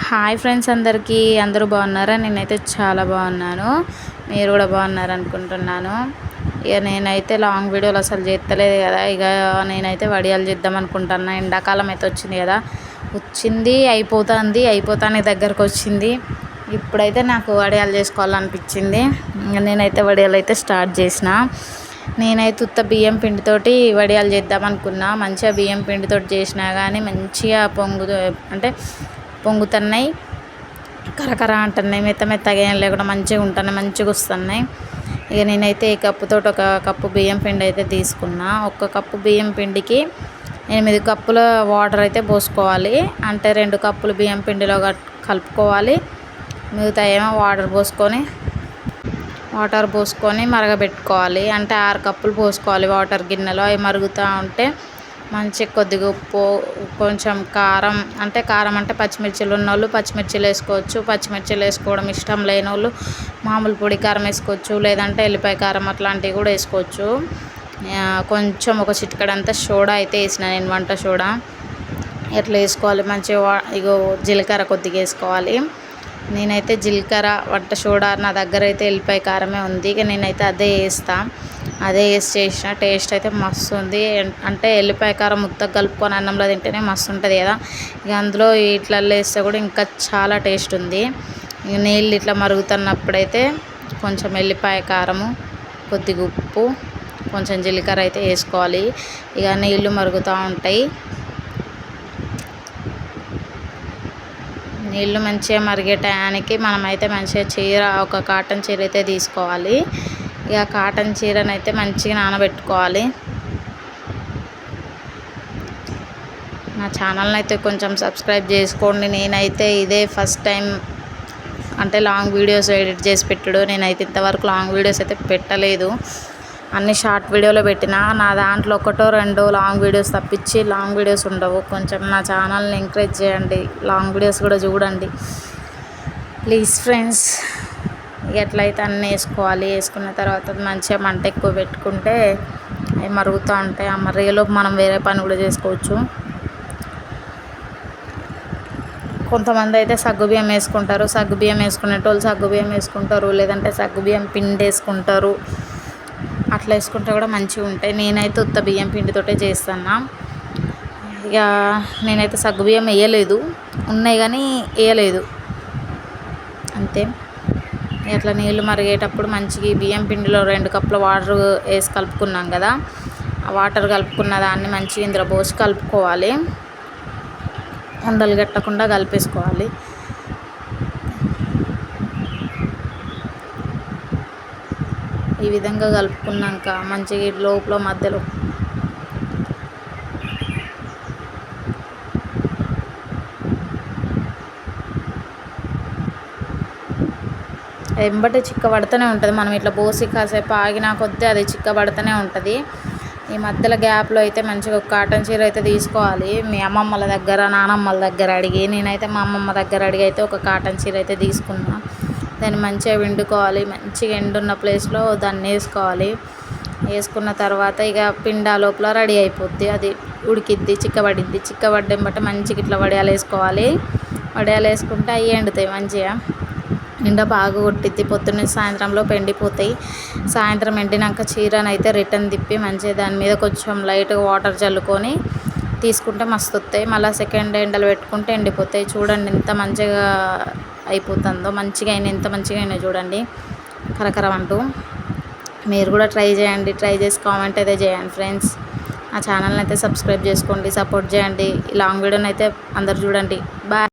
Hi friends, అందరూ బాగున్నారా? నేనైతే చాలా బాగున్నాను. మీరు కూడా బాగున్నారు అనుకుంటున్నాను. ఇక నేనైతే లాంగ్ వీడియోలు అసలు చేస్తలేదు కదా. ఇక నేనైతే వడియాలు చేద్దాం అనుకుంటున్నా. ఎండాకాలం అయితే వచ్చింది కదా, అయిపోతానే దగ్గరకు వచ్చింది. ఇప్పుడైతే నాకు వడియాలు చేసుకోవాలనిపించింది. నేనైతే వడియాలు అయితే స్టార్ట్ చేసిన. నేనైతే ఉత్త బియ్యం పిండితోటి వడియాలు చేద్దాం అనుకున్నా. మంచిగా బియ్యం పిండితోటి చేసినా కానీ మంచిగా పొంగుతున్నాయి, కరకర అంటున్నాయి. మెత్తగా ఏం లేకుండా మంచిగా ఉంటున్నాయి, మంచిగా వస్తున్నాయి. ఇక నేనైతే ఈ కప్పుతో ఒక కప్పు బియ్యం పిండి అయితే తీసుకున్నా. ఒక కప్పు బియ్యం పిండికి 8 కప్పుల వాటర్ అయితే పోసుకోవాలి. అంటే 2 కప్పులు బియ్యం పిండిలో కలుపుకోవాలి. మిగతా ఏమో వాటర్ పోసుకొని మరగబెట్టుకోవాలి. అంటే 6 కప్పులు పోసుకోవాలి వాటర్ గిన్నెలో. అవి మరుగుతూ ఉంటే మంచి కొద్దిగా ఉప్పు, కొంచెం కారం అంటే పచ్చిమిర్చిలు ఉన్నోళ్ళు పచ్చిమిర్చిలు వేసుకోవచ్చు. పచ్చిమిర్చిలు వేసుకోవడం ఇష్టం లేని వాళ్ళు మామూలు పొడి కారం వేసుకోవచ్చు, లేదంటే ఎల్లిపాయ కారం అట్లాంటివి కూడా వేసుకోవచ్చు. కొంచెం ఒక చిటికెడంతా సోడా అయితే వేసిన నేను, వంట సోడా. ఎట్లా వేసుకోవాలి మంచిగా ఇగో జీలకర్ర కొద్దిగా వేసుకోవాలి. నేనైతే జీలకర్ర, వంట సోడా, నా దగ్గర అయితే ఎల్లిపాయ కారమే ఉంది. ఇక నేనైతే అదే వేసి చేసిన. టేస్ట్ అయితే మస్తు ఉంది. అంటే ఎల్లిపాయ కారం ముద్దగా కలుపుకొని అన్నంలో తింటేనే మస్తు ఉంటుంది కదా. ఇక అందులో ఇట్లల్లో వేస్తే కూడా ఇంకా చాలా టేస్ట్ ఉంది. ఇక నీళ్ళు ఇట్లా మరుగుతున్నప్పుడైతే కొంచెం ఎల్లిపాయ కారము, కొద్దిగా ఉప్పు, కొంచెం జీలకర్ర అయితే వేసుకోవాలి. ఇక నీళ్ళు మరుగుతూ ఉంటాయి. నీళ్ళు మంచిగా మరిగే టయానికి మనమైతే మంచిగా ఒక కాటన్ చీర అయితే తీసుకోవాలి. ఇక కాటన్ చీరను అయితే మంచిగా నానబెట్టుకోవాలి. నా ఛానల్ని అయితే కొంచెం సబ్స్క్రైబ్ చేసుకోండి. నేనైతే ఇదే ఫస్ట్ టైం అంటే లాంగ్ వీడియోస్ ఎడిట్ చేసి పెట్టడు. నేనైతే ఇంతవరకు లాంగ్ వీడియోస్ అయితే పెట్టలేదు. అన్ని షార్ట్ వీడియోలో పెట్టినా. నా దాంట్లో 1-2 లాంగ్ వీడియోస్ తప్పించి లాంగ్ వీడియోస్ ఉండవు. కొంచెం నా ఛానల్ని ఎంకరేజ్ చేయండి, లాంగ్ వీడియోస్ కూడా చూడండి ప్లీజ్ ఫ్రెండ్స్. ఎట్లయితే అన్నీ వేసుకోవాలి. వేసుకున్న తర్వాత మంచిగా మంట ఎక్కువ పెట్టుకుంటే అవి మరుగుతూ ఉంటాయి. ఆ మరిగేలోపు మనం వేరే పని కూడా చేసుకోవచ్చు. కొంతమంది అయితే సగ్గుబియ్యం వేసుకుంటారు. సగ్గుబియ్యం వేసుకునేటోళ్ళు సగ్గుబియ్యం వేసుకుంటారు, లేదంటే సగ్గుబియ్యం పిండి వేసుకుంటారు. అట్లా వేసుకుంటే కూడా మంచిగా ఉంటాయి. నేనైతే ఉత్త బియ్యం పిండితోటే చేస్తాను. ఇక నేనైతే సగ్గుబియ్యం వేయలేదు, ఉన్నాయి కానీ వేయలేదు అంతే. అట్లా నీళ్ళు మరిగేటప్పుడు మంచిగా బియ్యం పిండిలో 2 కప్పుల వాటర్ వేసి కలుపుకున్నాం కదా. ఆ వాటర్ కలుపుకున్న దాన్ని మంచిగా ఇందులో పోసి కలుపుకోవాలి. ఉండలు కట్టకుండా కలిపేసుకోవాలి. ఈ విధంగా కలుపుకున్నాక మంచిగా లోపల మధ్యలో ఎంబటే చిక్కబడుతూనే ఉంటుంది. మనం ఇట్లా పోసి కాసేపు ఆగినా కొద్దీ అది చిక్కబడుతూనే ఉంటుంది. ఈ మధ్యలో గ్యాప్లో అయితే మంచిగా ఒక కాటన్ చీర అయితే తీసుకోవాలి. మీ అమ్మమ్మల దగ్గర, నానమ్మల దగ్గర అడిగి, నేనైతే మా అమ్మమ్మ దగ్గర అడిగి అయితే ఒక కాటన్ చీర అయితే తీసుకున్నా. దాన్ని మంచిగా విండుకోవాలి. మంచిగా ఎండున్న ప్లేస్లో దాన్ని వేసుకోవాలి. వేసుకున్న తర్వాత ఇక పిండా లోపల రెడీ అయిపోద్ది. అది ఉడికిద్ది, చిక్కబడ్డం బట్టి మంచిగా ఇట్లా వడియాలు వేసుకోవాలి. వడియాలు వేసుకుంటే అవి ఎండుతాయి మంచిగా. ఎండ బాగా కొట్టిద్ది. పొద్దున్నే సాయంత్రంలో ఎండిపోతాయి. సాయంత్రం ఎండినాక చీరను అయితే రిటర్న్ తిప్పి మంచిగా దాని మీద కొంచెం లైట్గా వాటర్ చల్లుకొని తీసుకుంటే మస్తు వస్తాయి. మళ్ళీ సెకండ్ ఎండలు పెట్టుకుంటే ఎండిపోతాయి. చూడండి ఎంత మంచిగా అయిపోతుందో. ఎంత మంచిగా అయినా చూడండి, కరకరమంటూ. మీరు కూడా ట్రై చేసి కామెంట్ అయితే చేయండి ఫ్రెండ్స్. ఆ ఛానల్ని అయితే సబ్స్క్రైబ్ చేసుకోండి, సపోర్ట్ చేయండి. ఈ లాంగ్ వీడియోని అయితే అందరు చూడండి. బాయ్.